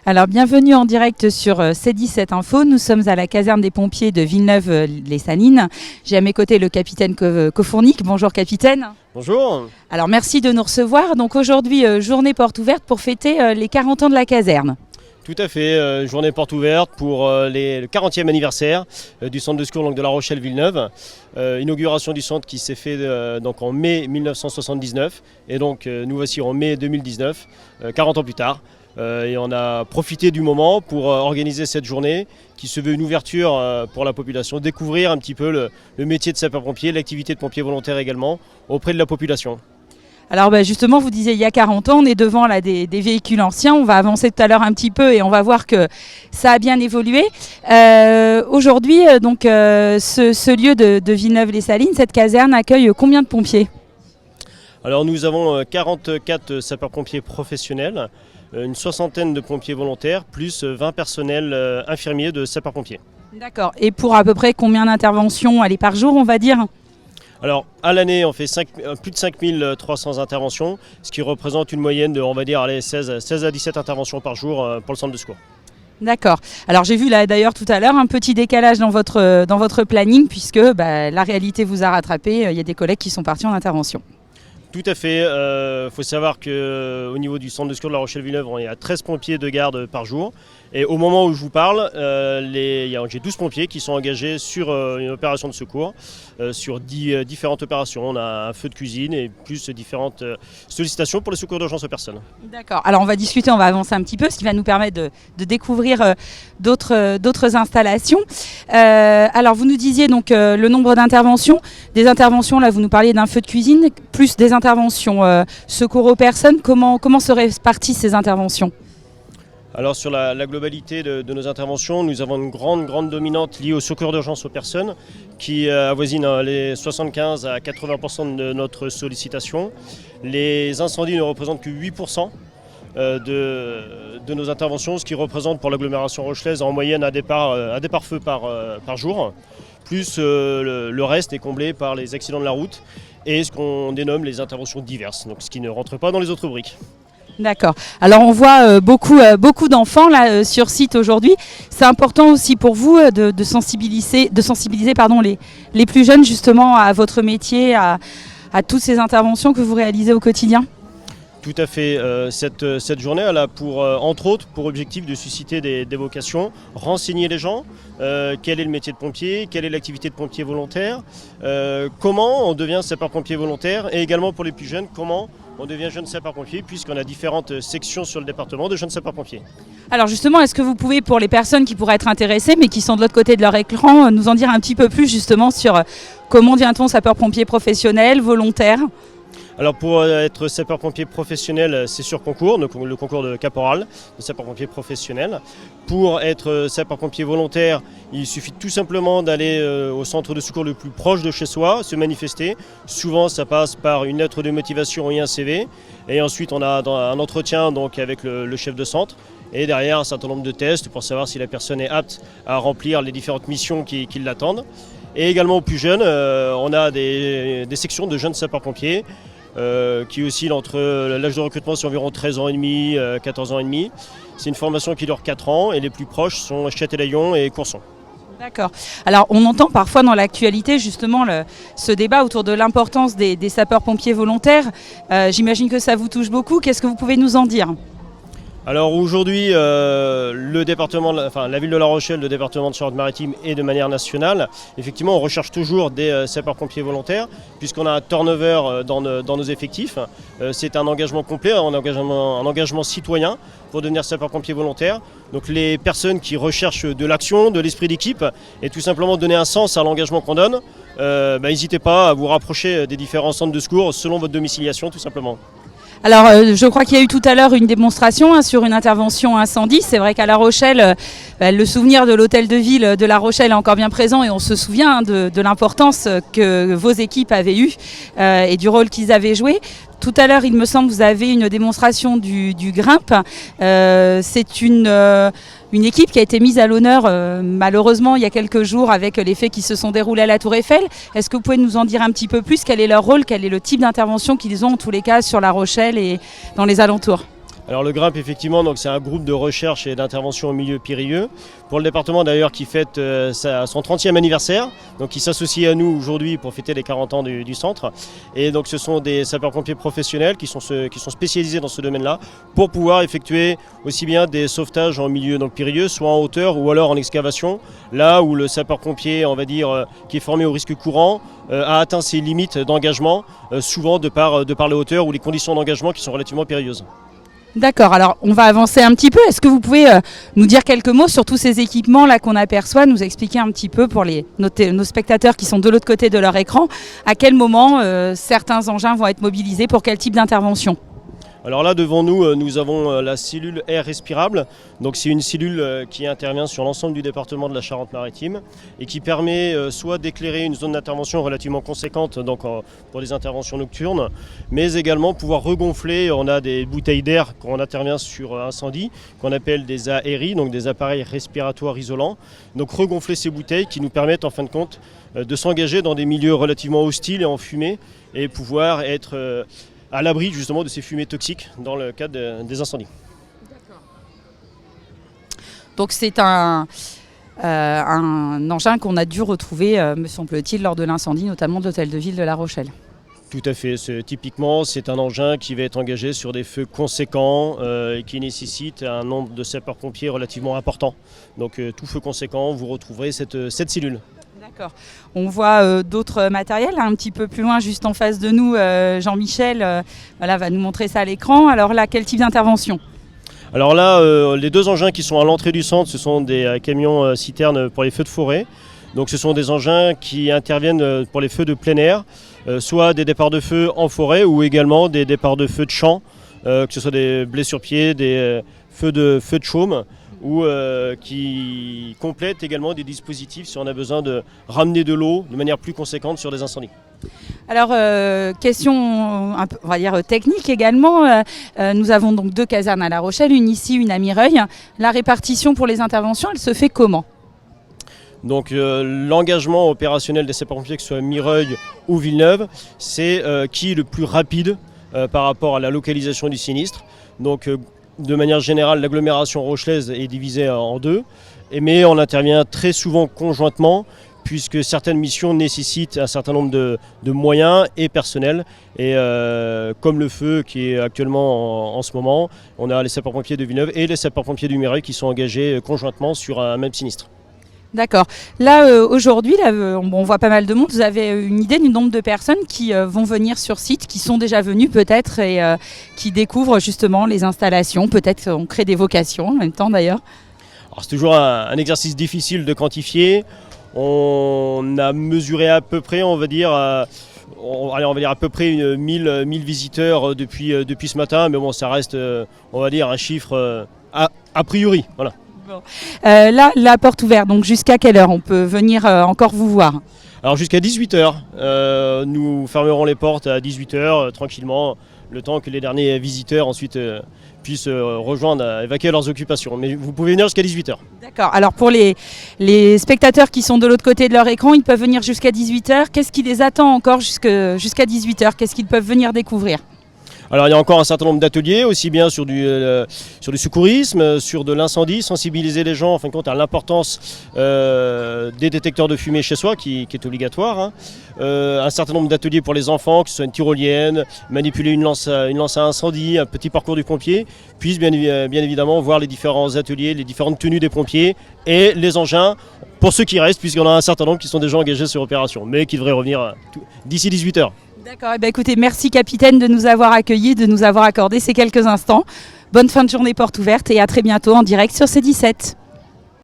Alors, bienvenue en direct sur C17 Info. Nous sommes à la caserne des pompiers de Villeneuve-les-Salines. J'ai à mes côtés le capitaine Kofournik. Bonjour capitaine. Bonjour. Alors, merci de nous recevoir. Donc aujourd'hui, journée porte ouverte pour fêter les 40 ans de la caserne. Tout à fait, journée porte ouverte pour le 40e anniversaire du centre de secours de La Rochelle-Villeneuve. Inauguration du centre qui s'est fait donc en mai 1979 et donc nous voici en mai 2019, 40 ans plus tard. Et on a profité du moment pour organiser cette journée qui se veut une ouverture pour la population, découvrir un petit peu le métier de sapeur-pompier, l'activité de pompier volontaire également auprès de la population. Alors justement, vous disiez il y a 40 ans, on est devant là, des véhicules anciens, on va avancer tout à l'heure un petit peu et on va voir que ça a bien évolué. Aujourd'hui, ce lieu de Villeneuve-les-Salines, cette caserne accueille combien de pompiers ? Alors nous avons 44 sapeurs-pompiers professionnels, une soixantaine de pompiers volontaires, plus 20 personnels infirmiers de sapeurs-pompiers. D'accord, et pour à peu près combien d'interventions par jour on va dire ? Alors à l'année on fait plus de 5300 interventions, ce qui représente une moyenne de 16 à 17 interventions par jour pour le centre de secours. D'accord. Alors j'ai vu là d'ailleurs tout à l'heure un petit décalage dans votre planning puisque la réalité vous a rattrapé, il y a des collègues qui sont partis en intervention. Tout à fait. Faut savoir qu'au niveau du centre de secours de La Rochelle-Villeneuve, on est à 13 pompiers de garde par jour. Et au moment où je vous parle, j'ai 12 pompiers qui sont engagés sur une opération de secours, sur 10 différentes opérations. On a un feu de cuisine et plus différentes sollicitations pour les secours d'urgence aux personnes. D'accord. Alors on va discuter, on va avancer un petit peu, ce qui va nous permettre de découvrir d'autres installations. Alors vous nous disiez donc le nombre d'interventions. Des interventions, là vous nous parliez d'un feu de cuisine, plus des interventions secours aux personnes. Comment seraient réparties ces interventions ? Alors sur la globalité de nos interventions, nous avons une grande dominante liée au secours d'urgence aux personnes qui avoisine les 75 à 80% de notre sollicitation. Les incendies ne représentent que 8% de nos interventions, ce qui représente pour l'agglomération rochelaise en moyenne un départ feu par jour. Plus le reste est comblé par les accidents de la route et ce qu'on dénomme les interventions diverses, donc ce qui ne rentre pas dans les autres rubriques. D'accord. Alors on voit beaucoup d'enfants là sur site aujourd'hui. C'est important aussi pour vous de sensibiliser les plus jeunes justement à votre métier, à toutes ces interventions que vous réalisez au quotidien. Tout à fait. Cette journée elle a entre autres pour objectif de susciter des vocations, renseigner les gens, quel est le métier de pompier, quelle est l'activité de pompier volontaire, comment on devient sapeur-pompier volontaire et également pour les plus jeunes, comment on devient jeune sapeur-pompier puisqu'on a différentes sections sur le département de jeunes sapeurs-pompiers. Alors justement, est-ce que vous pouvez, pour les personnes qui pourraient être intéressées mais qui sont de l'autre côté de leur écran, nous en dire un petit peu plus justement sur comment devient-on sapeur-pompier professionnel, volontaire ? Alors pour être sapeur-pompier professionnel, c'est sur concours, donc le concours de caporal, de sapeur-pompier professionnel. Pour être sapeur-pompier volontaire, il suffit tout simplement d'aller au centre de secours le plus proche de chez soi, se manifester. Souvent ça passe par une lettre de motivation et un CV. Et ensuite on a un entretien donc, avec le chef de centre. Et derrière un certain nombre de tests pour savoir si la personne est apte à remplir les différentes missions qui l'attendent. Et également aux plus jeunes, on a des sections de jeunes sapeurs-pompiers. Qui oscille entre l'âge de recrutement, c'est environ 13 ans et demi, 14 ans et demi. C'est une formation qui dure 4 ans et les plus proches sont Châtelaillon et Courson. D'accord. Alors on entend parfois dans l'actualité justement ce débat autour de l'importance des sapeurs-pompiers volontaires. J'imagine que ça vous touche beaucoup. Qu'est-ce que vous pouvez nous en dire ? Alors aujourd'hui, la ville de La Rochelle, le département de Charente-Maritime et de manière nationale, effectivement on recherche toujours des sapeurs-pompiers volontaires puisqu'on a un turnover dans nos effectifs. C'est un engagement complet, un engagement citoyen pour devenir sapeur-pompier volontaire. Donc les personnes qui recherchent de l'action, de l'esprit d'équipe et tout simplement donner un sens à l'engagement qu'on donne, n'hésitez pas à vous rapprocher des différents centres de secours selon votre domiciliation tout simplement. Alors, je crois qu'il y a eu tout à l'heure une démonstration sur une intervention incendie. C'est vrai qu'à La Rochelle, le souvenir de l'hôtel de ville de La Rochelle est encore bien présent et on se souvient de l'importance que vos équipes avaient eue et du rôle qu'ils avaient joué. Tout à l'heure, il me semble, vous avez une démonstration du grimpe. C'est une équipe qui a été mise à l'honneur malheureusement il y a quelques jours avec les faits qui se sont déroulés à la Tour Eiffel. Est-ce que vous pouvez nous en dire un petit peu plus ? Quel est leur rôle ? Quel est le type d'intervention qu'ils ont en tous les cas sur La Rochelle et dans les alentours ? Alors le GRIMP, effectivement, donc c'est un groupe de recherche et d'intervention au milieu périlleux. Pour le département d'ailleurs qui fête son 30e anniversaire, donc qui s'associe à nous aujourd'hui pour fêter les 40 ans du centre. Et donc ce sont des sapeurs-pompiers professionnels qui sont spécialisés dans ce domaine-là pour pouvoir effectuer aussi bien des sauvetages en milieu donc périlleux, soit en hauteur ou alors en excavation, là où le sapeur-pompier, on va dire, qui est formé au risque courant, a atteint ses limites d'engagement, souvent de par les hauteurs ou les conditions d'engagement qui sont relativement périlleuses. D'accord, alors on va avancer un petit peu. Est-ce que vous pouvez nous dire quelques mots sur tous ces équipements là qu'on aperçoit, nous expliquer un petit peu pour nos spectateurs qui sont de l'autre côté de leur écran, à quel moment certains engins vont être mobilisés pour quel type d'intervention ? Alors là devant nous, nous avons la cellule air respirable. Donc c'est une cellule qui intervient sur l'ensemble du département de la Charente-Maritime et qui permet soit d'éclairer une zone d'intervention relativement conséquente donc, pour des interventions nocturnes, mais également pouvoir regonfler. On a des bouteilles d'air quand on intervient sur incendie, qu'on appelle des ARI, donc des appareils respiratoires isolants. Donc regonfler ces bouteilles qui nous permettent en fin de compte de s'engager dans des milieux relativement hostiles et enfumés et pouvoir être à l'abri justement de ces fumées toxiques dans le cadre des incendies. D'accord. Donc c'est un engin qu'on a dû retrouver, me semble-t-il, lors de l'incendie, notamment de l'hôtel de ville de La Rochelle. Tout à fait. Typiquement, c'est un engin qui va être engagé sur des feux conséquents et qui nécessite un nombre de sapeurs-pompiers relativement important. Donc tout feu conséquent, vous retrouverez cette cellule. D'accord. On voit d'autres matériels un petit peu plus loin, juste en face de nous. Jean-Michel va nous montrer ça à l'écran. Alors là, quel type d'intervention ? Alors là, les deux engins qui sont à l'entrée du centre, ce sont des camions citernes pour les feux de forêt. Donc ce sont des engins qui interviennent pour les feux de plein air, soit des départs de feu en forêt ou également des départs de feu de champ, que ce soit des blés sur pied, des feux de chaume, ou qui complètent également des dispositifs si on a besoin de ramener de l'eau de manière plus conséquente sur des incendies. Alors, question un peu, on va dire technique également. Nous avons donc 2 casernes à La Rochelle, une ici, une à Mireuil. La répartition pour les interventions, elle se fait comment ? Donc l'engagement opérationnel des sapeurs-pompiers, que ce soit Mireuil ou Villeneuve, c'est qui est le plus rapide par rapport à la localisation du sinistre. Donc de manière générale, l'agglomération rochelaise est divisée en 2, mais on intervient très souvent conjointement puisque certaines missions nécessitent un certain nombre de moyens et personnels. Et comme le feu qui est actuellement en ce moment, on a les sapeurs-pompiers de Villeneuve et les sapeurs-pompiers du Mireuil qui sont engagés conjointement sur un même sinistre. D'accord. Là, aujourd'hui, on voit pas mal de monde. Vous avez une idée du nombre de personnes qui vont venir sur site, qui sont déjà venues peut-être et qui découvrent justement les installations. Peut-être on crée des vocations en même temps d'ailleurs. Alors, c'est toujours un exercice difficile de quantifier. On a mesuré à peu près, on va dire à peu près 1000 visiteurs depuis ce matin. Mais bon, ça reste, on va dire, un chiffre a priori. Voilà. Bon. Là, la porte ouverte, donc jusqu'à quelle heure on peut venir encore vous voir ? Alors jusqu'à 18h, nous fermerons les portes à 18h tranquillement, le temps que les derniers visiteurs ensuite puissent rejoindre, évacuer leurs occupations. Mais vous pouvez venir jusqu'à 18h. D'accord, alors pour les spectateurs qui sont de l'autre côté de leur écran, ils peuvent venir jusqu'à 18h. Qu'est-ce qui les attend encore jusqu'à 18h ? Qu'est-ce qu'ils peuvent venir découvrir ? Alors il y a encore un certain nombre d'ateliers, aussi bien sur du secourisme, sur de l'incendie, sensibiliser les gens en fin de compte à l'importance des détecteurs de fumée chez soi, qui est obligatoire. Hein. Un certain nombre d'ateliers pour les enfants, que ce soit une tyrolienne, manipuler une lance à incendie, un petit parcours du pompier, puis bien évidemment voir les différents ateliers, les différentes tenues des pompiers et les engins, pour ceux qui restent, puisqu'il y en a un certain nombre qui sont déjà engagés sur l'opération, mais qui devraient revenir d'ici 18h. D'accord, eh bien, écoutez, merci capitaine de nous avoir accueillis, de nous avoir accordé ces quelques instants. Bonne fin de journée porte ouverte et à très bientôt en direct sur C17.